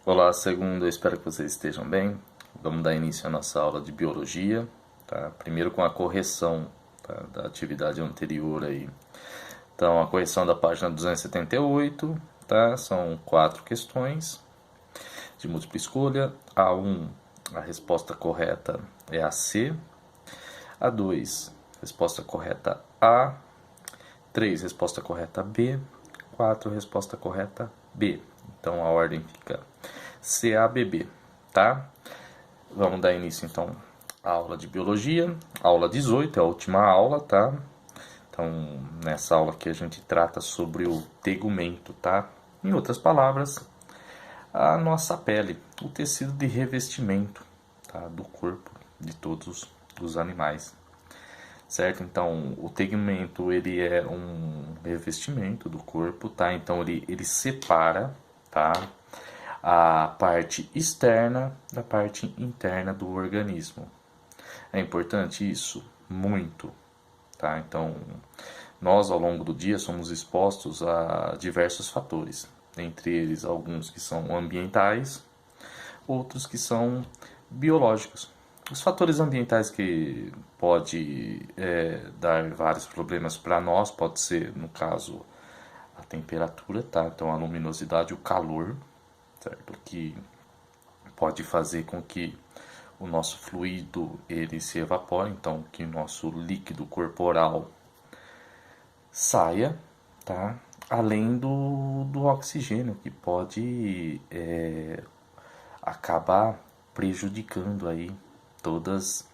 Olá, segundo, eu espero que vocês estejam bem. Vamos dar início à nossa aula de biologia, tá? Primeiro com a correção, tá, da atividade anterior aí. Então, a correção da página 278, tá? São 4 questões de múltipla escolha. A1, a resposta correta é a C. A2, resposta correta A. 3, resposta correta B. 4, resposta correta B. Então a ordem fica CABB, tá? Vamos dar início então à aula de biologia. Aula 18 é a última aula, tá? Então, nessa aula aqui a gente trata sobre o tegumento, tá? Em outras palavras, a nossa pele, o tecido de revestimento, tá? Do corpo de todos os animais, certo? Então, o tegumento, ele é um revestimento do corpo, tá? Então, ele separa, tá? A parte externa da parte interna do organismo. É importante isso? Muito, tá? Então, nós ao longo do dia somos expostos a diversos fatores, entre eles alguns que são ambientais, outros que são biológicos. Os fatores ambientais que pode dar vários problemas para nós, pode ser, no caso, a temperatura, tá? Então a luminosidade, o calor, certo? Que pode fazer com que o nosso fluido ele se evapore, então que o nosso líquido corporal saia, tá? Além do oxigênio, que pode acabar prejudicando aí todas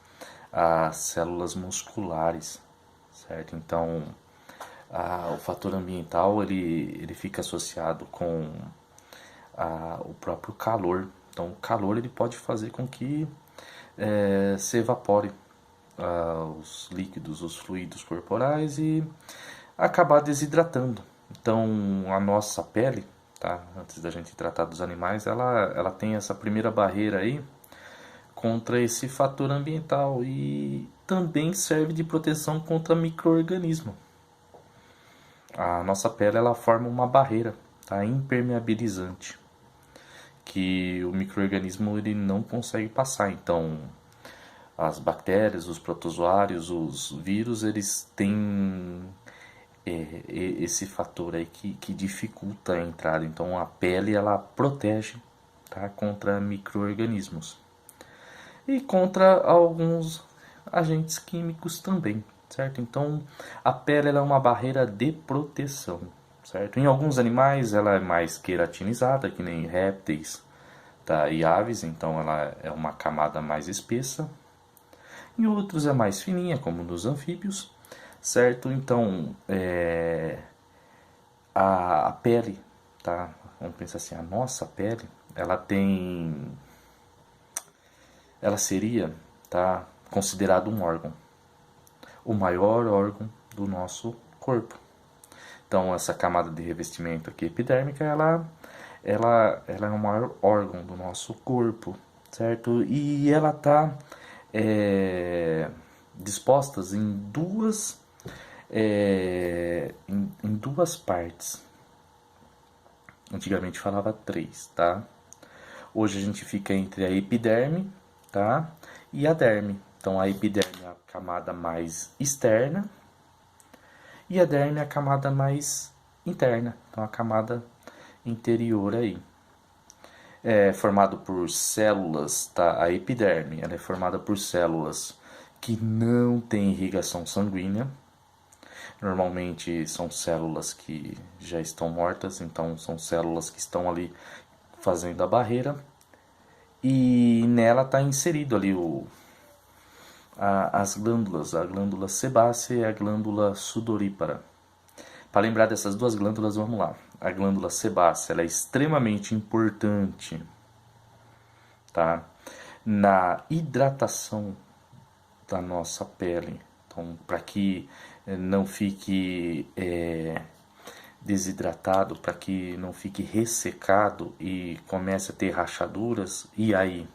as células musculares, certo? Então, o fator ambiental ele fica associado com o próprio calor. Então, o calor ele pode fazer com que se evapore os líquidos, os fluidos corporais e acabar desidratando. Então, a nossa pele, tá? Antes da gente tratar dos animais, ela tem essa primeira barreira aí contra esse fator ambiental e também serve de proteção contra micro-organismo. A nossa pele ela forma uma barreira, tá? Impermeabilizante, que o micro-organismo ele não consegue passar. Então, as bactérias, os protozoários, os vírus, eles têm esse fator aí que dificulta a entrada. Então, a pele ela protege, tá? Contra micro-organismos e contra alguns agentes químicos também, certo? Então, a pele ela é uma barreira de proteção, certo? Em alguns animais ela é mais queratinizada, que nem répteis, tá? E aves, então ela é uma camada mais espessa. Em outros é mais fininha, como nos anfíbios, certo? Então, a pele, tá? Vamos pensar assim, a nossa pele, ela seria, tá, considerado um órgão, o maior órgão do nosso corpo. Então essa camada de revestimento aqui epidérmica, ela é o maior órgão do nosso corpo, certo? E ela está dispostas em duas partes. Antigamente falava três, tá? Hoje a gente fica entre a epiderme, tá? E a derme. Então a epiderme é a camada mais externa e a derme é a camada mais interna. Então a camada interior aí. É formado por células, tá? A epiderme, ela é formada por células que não têm irrigação sanguínea. Normalmente são células que já estão mortas, então são células que estão ali fazendo a barreira. E nela está inserido ali as glândulas, a glândula sebácea e a glândula sudorípara. Para lembrar dessas duas glândulas, vamos lá. A glândula sebácea ela é extremamente importante, tá? Na hidratação da nossa pele. Então, para que não fique desidratado, para que não fique ressecado e comece a ter rachaduras, e aí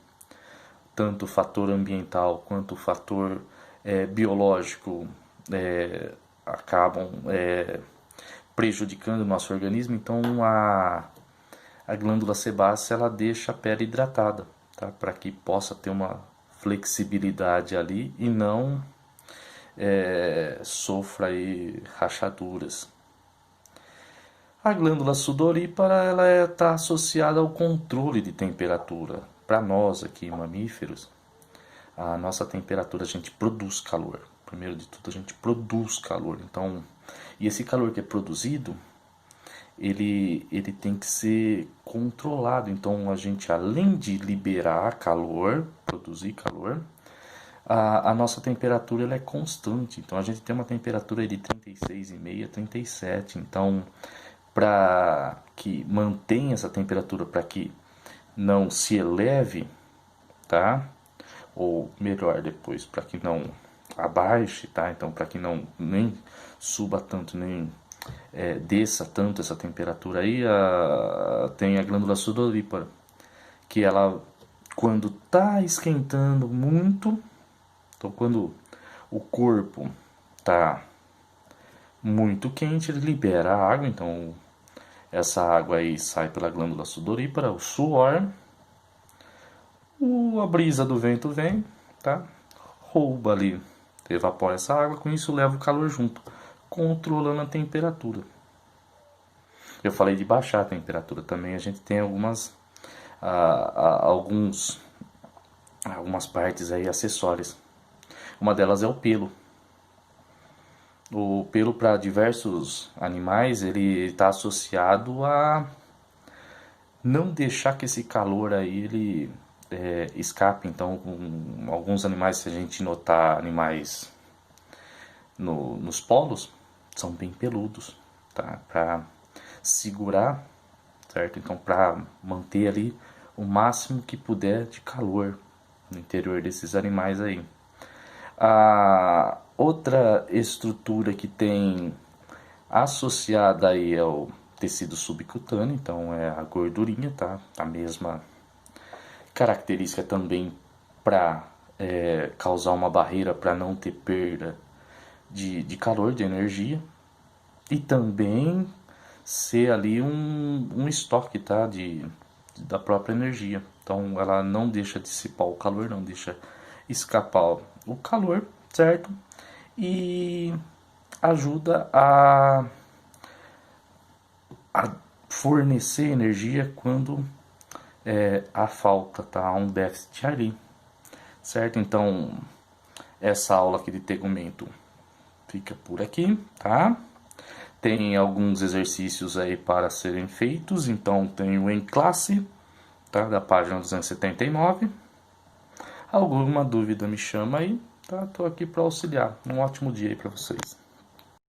tanto o fator ambiental quanto o fator biológico acabam prejudicando o nosso organismo. Então a a glândula sebácea ela deixa a pele hidratada, tá? Para que possa ter uma flexibilidade ali e não sofra aí rachaduras. A glândula sudorípara ela está associada ao controle de temperatura. Para nós aqui, mamíferos, a nossa temperatura, a gente produz calor. Primeiro de tudo, a gente produz calor. Então, e esse calor que é produzido, ele tem que ser controlado. Então, a gente, além de liberar calor, produzir calor, a nossa temperatura ela é constante. Então, a gente tem uma temperatura de 36,5 a 37. Então, para que mantenha essa temperatura, para que não se eleve, tá? Ou melhor, depois, para que não abaixe, tá? Então, para que não nem suba tanto, nem desça tanto essa temperatura aí, tem a glândula sudorípara, que ela, quando tá esquentando muito, então quando o corpo tá muito quente, ele libera a água, então essa água aí sai pela glândula sudorípara, o suor, a brisa do vento vem, tá? Rouba ali, evapora essa água, com isso leva o calor junto, controlando a temperatura. Eu falei de baixar a temperatura também, a gente tem algumas partes aí acessórias. Uma delas é o pelo. O pelo para diversos animais ele está associado a não deixar que esse calor aí ele escape. Então, alguns animais, se a gente notar animais nos polos, são bem peludos, tá? Para segurar, certo? Então, para manter ali o máximo que puder de calor no interior desses animais aí. A outra estrutura que tem associada aí ao tecido subcutâneo, então é a gordurinha, tá? A mesma característica também para causar uma barreira para não ter perda de calor, de energia, e também ser ali um estoque, tá? Da própria energia. Então ela não deixa dissipar o calor, não deixa escapar o calor, certo? E ajuda a fornecer energia quando há falta, tá? Há um déficit ali, certo? Então essa aula aqui de tegumento fica por aqui, tá? Tem alguns exercícios aí para serem feitos, então tem o em classe, tá? Da página 279. Alguma dúvida me chama aí, tá? Tô aqui para auxiliar. Um ótimo dia aí para vocês.